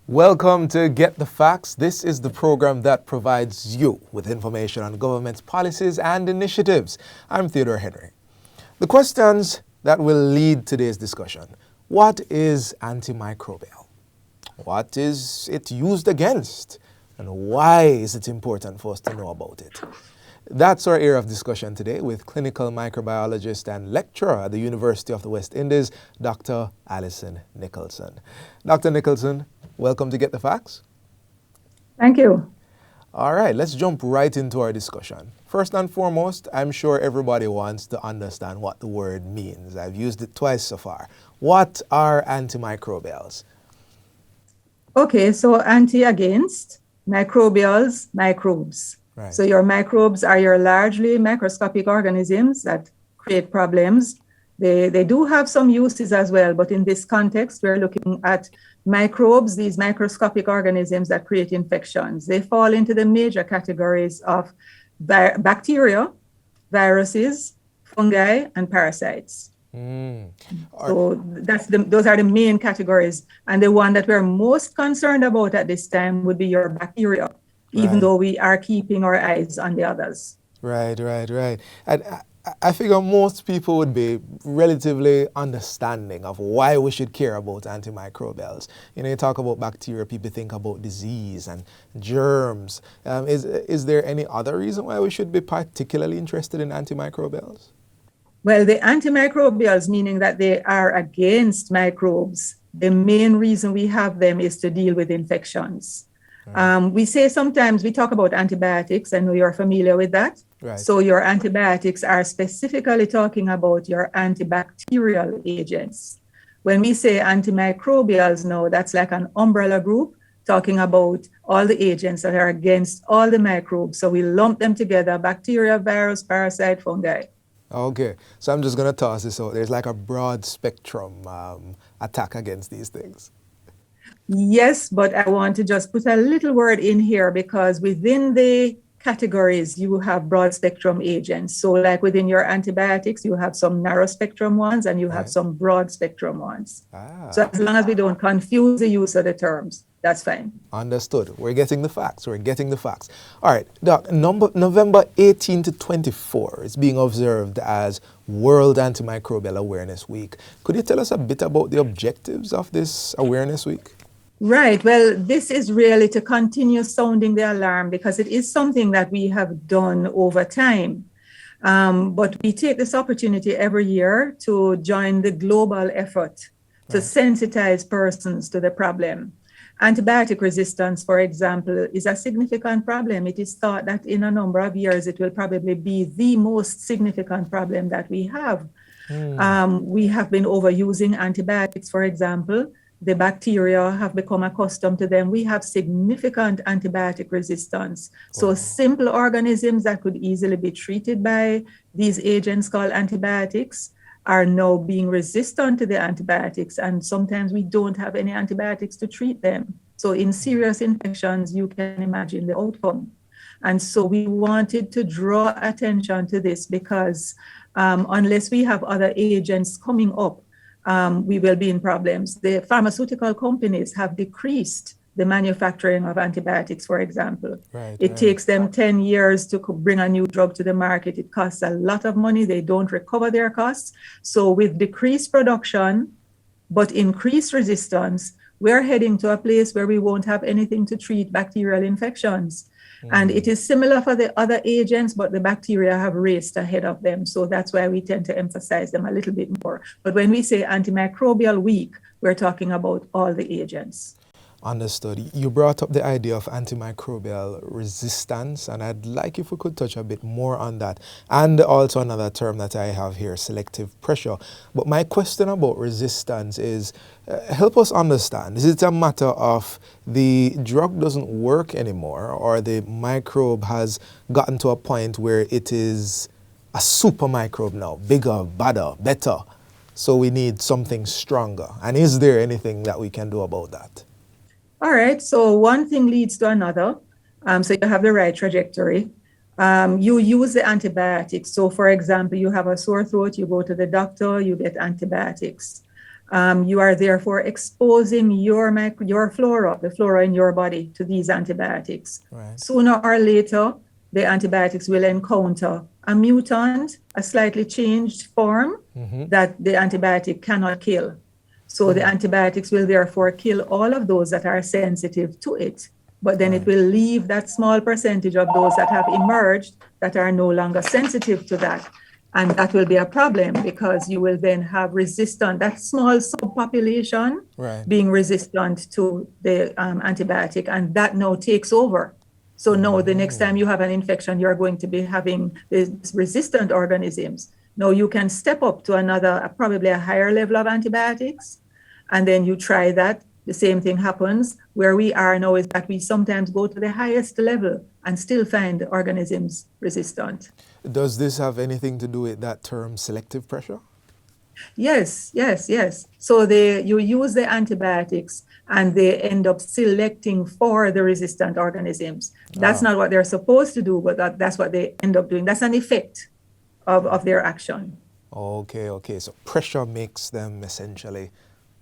Welcome to Get the Facts. This is the program that provides you with information on government's policies and initiatives. I'm Theodore Henry. The questions that will lead today's discussion. What is antimicrobial? What is it used against? And why is it important for us to know about it? That's our area of discussion today with clinical microbiologist and lecturer at the University of the West Indies, Dr. Allison Nicholson. Dr. Nicholson, welcome to Get the Facts. Thank you. All right, let's jump right into our discussion. First and foremost, I'm sure everybody wants to understand what the word means. I've used it twice so far. What are antimicrobials? Okay, so against, microbials, microbes. Right. So your microbes are your largely microscopic organisms that create problems. They do have some uses as well, but in this context, we're looking at microbes, these microscopic organisms that create infections. They fall into the major categories of bacteria, viruses, fungi, and parasites. So those are the main categories. And the one that we're most concerned about at this time would be your bacteria, even though we are keeping our eyes on the others. Right. And I figure most people would be relatively understanding of why we should care about antimicrobials. You know, you talk about bacteria, people think about disease and germs. Is there any other reason why we should be particularly interested in antimicrobials? Well, the antimicrobials, meaning that they are against microbes, the main reason we have them is to deal with infections. We say sometimes we talk about antibiotics. I know you're familiar with that. Right. So your antibiotics are specifically talking about your antibacterial agents. When we say antimicrobials now, that's like an umbrella group talking about all the agents that are against all the microbes. So we lump them together: bacteria, virus, parasite, fungi. Okay, so I'm just going to toss this out. There's like a broad spectrum attack against these things. Yes, but I want to just put a little word in here, because within the categories, you have broad spectrum agents. So like within your antibiotics, you have some narrow spectrum ones and you have some broad spectrum ones. So as long as we don't confuse the use of the terms, that's fine. Understood. We're getting the facts. All right, Doc, November 18 to 24 is being observed as World Antimicrobial Awareness Week. Could you tell us a bit about the objectives of this Awareness Week? Right. Well, this is really to continue sounding the alarm, because it is something that we have done over time. But we take this opportunity every year to join the global effort to sensitize persons to the problem. Antibiotic resistance, for example, is a significant problem. It is thought that in a number of years, it will probably be the most significant problem that we have. We have been overusing antibiotics, for example. The bacteria have become accustomed to them. We have significant antibiotic resistance. So simple organisms that could easily be treated by these agents called antibiotics are now being resistant to the antibiotics, and sometimes we don't have any antibiotics to treat them. So in serious infections, you can imagine the outcome. And so we wanted to draw attention to this, because unless we have other agents coming up, we will be in problems. The pharmaceutical companies have decreased the manufacturing of antibiotics, for example. It takes them 10 years to bring a new drug to the market. It costs a lot of money. They don't recover their costs. So with decreased production, but increased resistance, we're heading to a place where we won't have anything to treat bacterial infections. And it is similar for the other agents, but the bacteria have raced ahead of them. So that's why we tend to emphasize them a little bit more. But when we say Antimicrobial Week, we're talking about all the agents. Understood. You brought up the idea of antimicrobial resistance, and I'd like if we could touch a bit more on that. And also another term that I have here, selective pressure. But my question about resistance is, help us understand, is it a matter of the drug doesn't work anymore, or the microbe has gotten to a point where it is a super microbe now, bigger, badder, better, so we need something stronger? And is there anything that we can do about that? All right, so one thing leads to another. So you have the right trajectory. You use the antibiotics. So for example, you have a sore throat, you go to the doctor, you get antibiotics. You are therefore exposing your flora, the flora in your body, to these antibiotics. Right. Sooner or later, the antibiotics will encounter a mutant, a slightly changed form that the antibiotic cannot kill. So the antibiotics will therefore kill all of those that are sensitive to it. But then it will leave that small percentage of those that have emerged that are no longer sensitive to that. And that will be a problem because you will then have that small subpopulation being resistant to the antibiotic, and that now takes over. So now the next time you have an infection, you're going to be having these resistant organisms. Now you can step up to probably a higher level of antibiotics, and then you try that. The same thing happens. Where we are now is that we sometimes go to the highest level and still find organisms resistant. Does this have anything to do with that term selective pressure? Yes. So you use the antibiotics and they end up selecting for the resistant organisms. That's not what they're supposed to do, but that's what they end up doing. That's an effect of their action. Okay. So pressure makes them essentially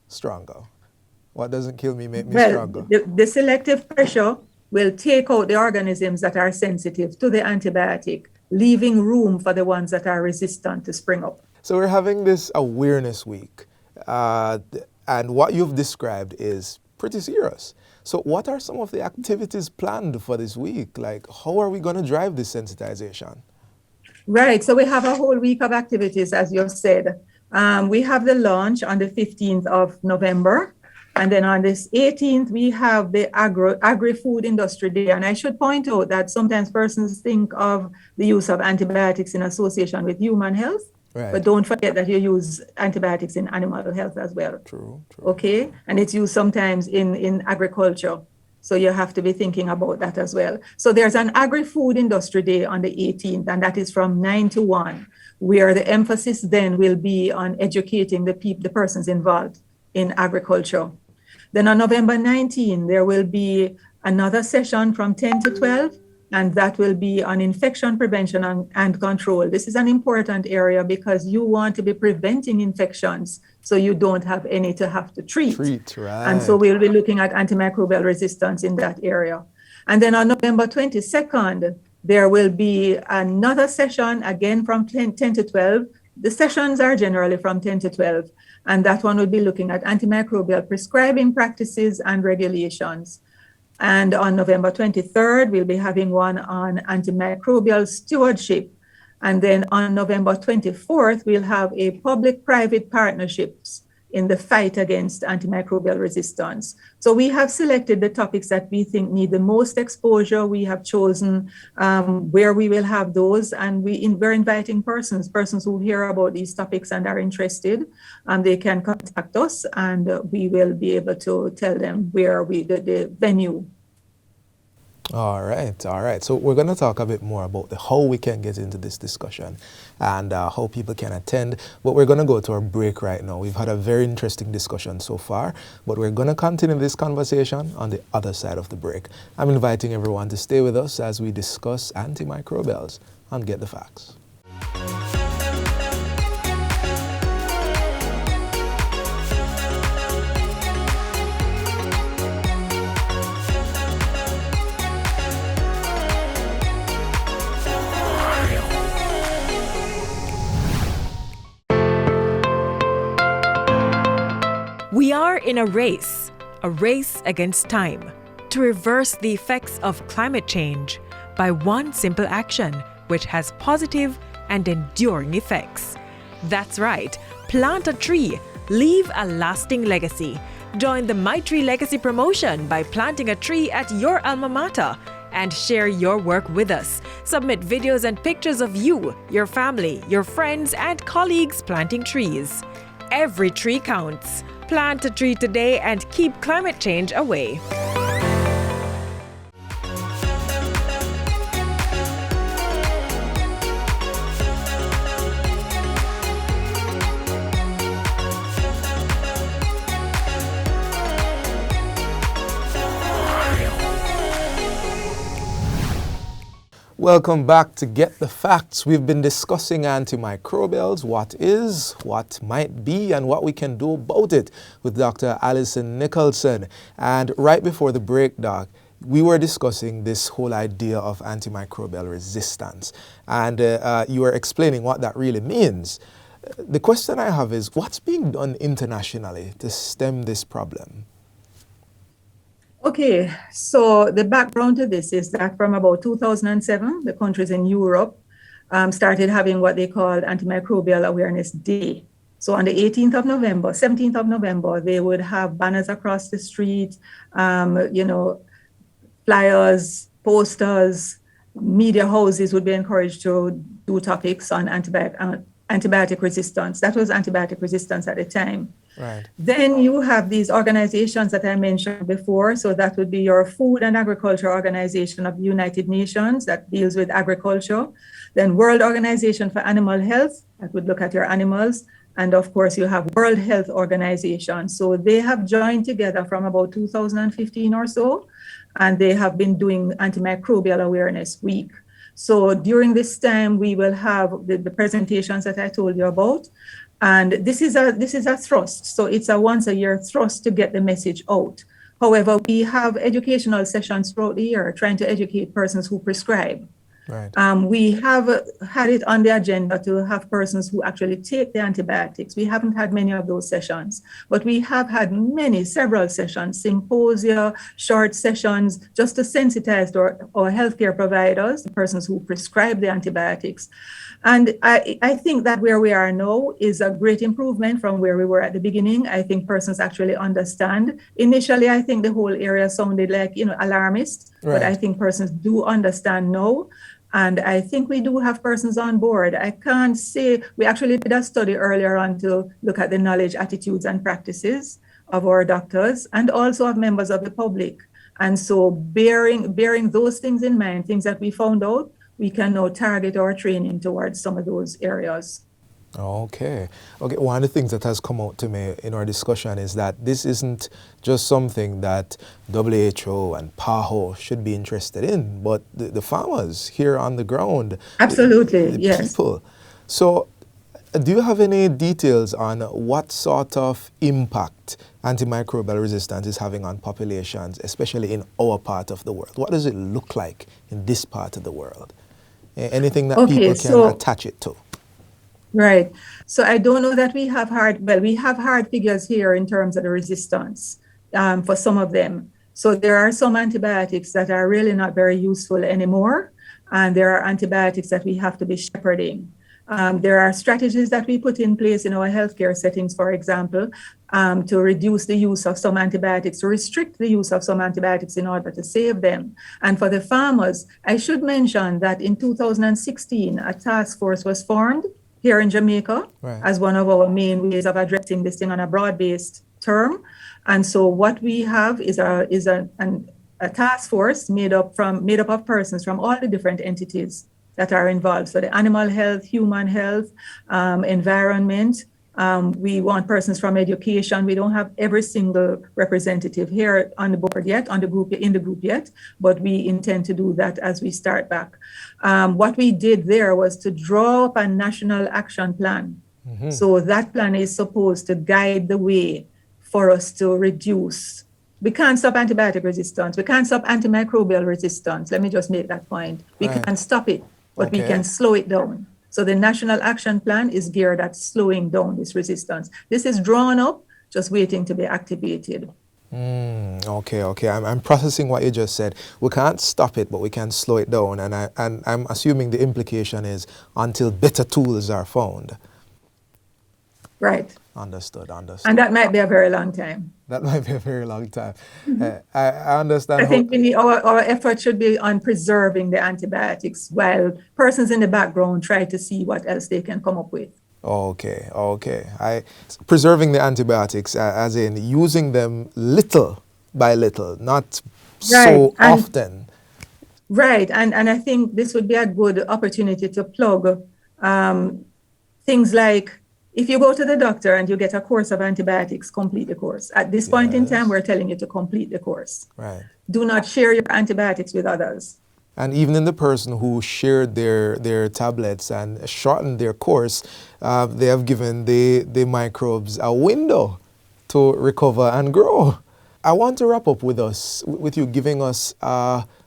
stronger. What doesn't kill me make me stronger. The selective pressure will take out the organisms that are sensitive to the antibiotic, leaving room for the ones that are resistant to spring up. So we're having this awareness week, and what you've described is pretty serious. So what are some of the activities planned for this week? Like, how are we going to drive this sensitization? Right, so we have a whole week of activities, as you said. We have the launch on the 15th of November. And then on this 18th, we have the Agri-Food Industry Day. And I should point out that sometimes persons think of the use of antibiotics in association with human health. Right. But don't forget that you use antibiotics in animal health as well. True. Okay? And it's used sometimes in agriculture. So you have to be thinking about that as well. So there's an Agri-Food Industry Day on the 18th, and that is from 9 to 1, where the emphasis then will be on educating the persons involved in agriculture. Then on November 19, there will be another session from 10 to 12, and that will be on infection prevention and control. This is an important area because you want to be preventing infections so you don't have any to have to treat. Right. And so we'll be looking at antimicrobial resistance in that area. And then on November 22nd, there will be another session, again from 10 to 12. The sessions are generally from 10 to 12. And that one will be looking at antimicrobial prescribing practices and regulations. And on November 23rd, we'll be having one on antimicrobial stewardship. And then on November 24th, we'll have a public-private partnerships in the fight against antimicrobial resistance. So we have selected the topics that we think need the most exposure. We have chosen where we will have those, and we're inviting persons who hear about these topics and are interested. They can contact us, and we will be able to tell them where the venue. All right. So we're going to talk a bit more about how we can get into this discussion and how people can attend. But we're going to go to our break right now. We've had a very interesting discussion so far, but we're going to continue this conversation on the other side of the break. I'm inviting everyone to stay with us as we discuss antimicrobials and Get the Facts. We are in a race against time, to reverse the effects of climate change by one simple action, which has positive and enduring effects. That's right, plant a tree, leave a lasting legacy. Join the My Tree Legacy promotion by planting a tree at your alma mater and share your work with us. Submit videos and pictures of you, your family, your friends, and colleagues planting trees. Every tree counts. Plant a tree today and keep climate change away. Welcome back to Get the Facts. We've been discussing antimicrobials, what is, what might be, and what we can do about it with Dr. Allison Nicholson. And right before the break, Doc, we were discussing this whole idea of antimicrobial resistance. And you were explaining what that really means. The question I have is, what's being done internationally to stem this problem? Okay, so the background to this is that from about 2007, the countries in Europe started having what they called Antimicrobial Awareness Day. So on the 18th of November, 17th of November, they would have banners across the street, flyers, posters, media houses would be encouraged to do topics on antibiotic resistance. That was antibiotic resistance at the time. Right. Then you have these organizations that I mentioned before. So that would be your Food and Agriculture Organization of the United Nations that deals with agriculture. Then World Organization for Animal Health, that would look at your animals. And of course, you have World Health Organization. So they have joined together from about 2015 or so, and they have been doing Antimicrobial Awareness Week. So during this time, we will have the presentations that I told you about. And this is a thrust. So it's a once a year thrust to get the message out. However, we have educational sessions throughout the year trying to educate persons who prescribe. Right. We have had it on the agenda to have persons who actually take the antibiotics. We haven't had many of those sessions, but we have had several sessions, symposia, short sessions, just to sensitize our healthcare providers, the persons who prescribe the antibiotics. And I think that where we are now is a great improvement from where we were at the beginning. I think persons actually understand. Initially, I think the whole area sounded like, alarmist, right. But I think persons do understand now. And I think we do have persons on board. I can't say, we actually did a study earlier on to look at the knowledge, attitudes, and practices of our doctors and also of members of the public. And so bearing those things in mind, things that we found out, we can now target our training towards some of those areas. Okay. One of the things that has come out to me in our discussion is that this isn't just something that WHO and PAHO should be interested in, but the farmers here on the ground. Absolutely, the yes. People. So do you have any details on what sort of impact antimicrobial resistance is having on populations, especially in our part of the world? What does it look like in this part of the world? Anything that people can attach it to? Right. So I don't know that we have hard figures here in terms of the resistance for some of them. So there are some antibiotics that are really not very useful anymore. And there are antibiotics that we have to be shepherding. There are strategies that we put in place in our healthcare settings, for example, to reduce the use of some antibiotics, to restrict the use of some antibiotics in order to save them. And for the farmers, I should mention that in 2016, a task force was formed here in Jamaica, right, as one of our main ways of addressing this thing on a broad-based term. And so what we have is a task force made up of persons from all the different entities that are involved. So the animal health, human health, environment. We want persons from education. We don't have every single representative here on the board yet, in the group yet, but we intend to do that as we start back. What we did there was to draw up a national action plan. Mm-hmm. So that plan is supposed to guide the way for us to reduce. We can't stop antibiotic resistance. We can't stop antimicrobial resistance. Let me just make that point. We can't stop it, but we can slow it down. So the National Action Plan is geared at slowing down this resistance. This is drawn up, just waiting to be activated. Okay. I'm processing what you just said. We can't stop it, but we can slow it down. And I'm assuming the implication is until better tools are found. Right. Understood. And that might be a very long time. Mm-hmm. I understand. I think our effort should be on preserving the antibiotics while persons in the background try to see what else they can come up with. Okay. Preserving the antibiotics, as in using them little by little, not so often. Right. And I think this would be a good opportunity to plug things like, if you go to the doctor and you get a course of antibiotics, complete the course. At this point in time, we're telling you to complete the course. Right. Do not share your antibiotics with others. And even in the person who shared their tablets and shortened their course, they have given the microbes a window to recover and grow. I want to wrap up with you giving us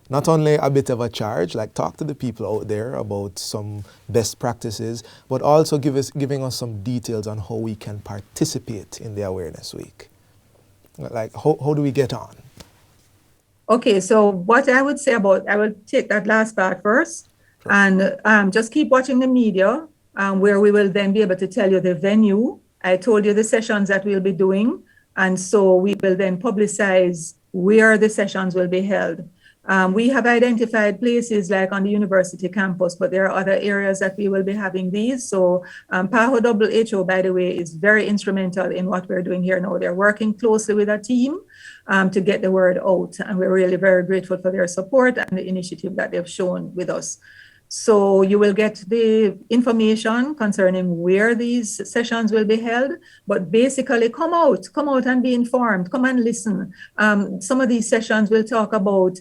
not only a bit of a charge, like talk to the people out there about some best practices, but also giving us some details on how we can participate in the Awareness Week. Like, how do we get on? Okay, so what I would say I will take that last part first. Sure. And just keep watching the media, where we will then be able to tell you the venue. I told you the sessions that we'll be doing, and so we will then publicize where the sessions will be held. We have identified places like on the university campus, but there are other areas that we will be having these. So PAHO WHO, by the way, is very instrumental in what we're doing here now. They're working closely with a team to get the word out. And we're really very grateful for their support and the initiative that they've shown with us. So you will get the information concerning where these sessions will be held, but basically come out and be informed, come and listen. Some of these sessions will talk about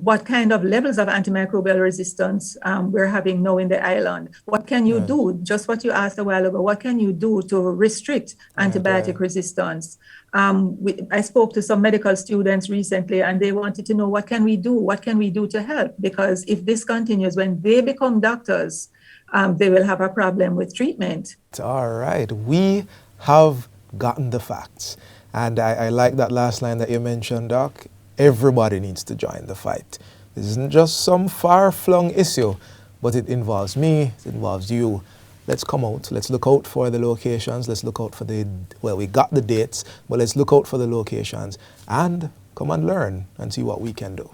what kind of levels of antimicrobial resistance we're having now in the island. What can you do? Just what you asked a while ago, what can you do to restrict antibiotic resistance? I spoke to some medical students recently, and they wanted to know, what can we do? What can we do to help? Because if this continues, when they become doctors, they will have a problem with treatment. All right. We have gotten the facts. And I like that last line that you mentioned, Doc. Everybody needs to join the fight. This isn't just some far-flung issue, but it involves me, it involves you. Let's come out. Let's look out for the locations. Let's look out for we got the dates, but let's look out for the locations and come and learn and see what we can do.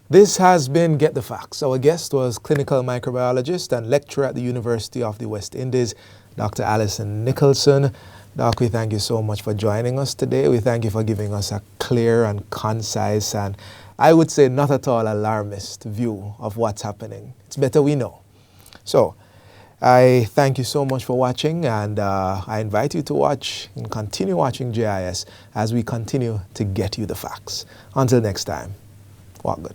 This has been Get the Facts. Our guest was clinical microbiologist and lecturer at the University of the West Indies, Dr. Allison Nicholson. Doc, we thank you so much for joining us today. We thank you for giving us a clear and concise and, I would say, not at all alarmist view of what's happening. It's better we know. So, I thank you so much for watching, and I invite you to watch and continue watching JIS as we continue to get you the facts. Until next time, walk good.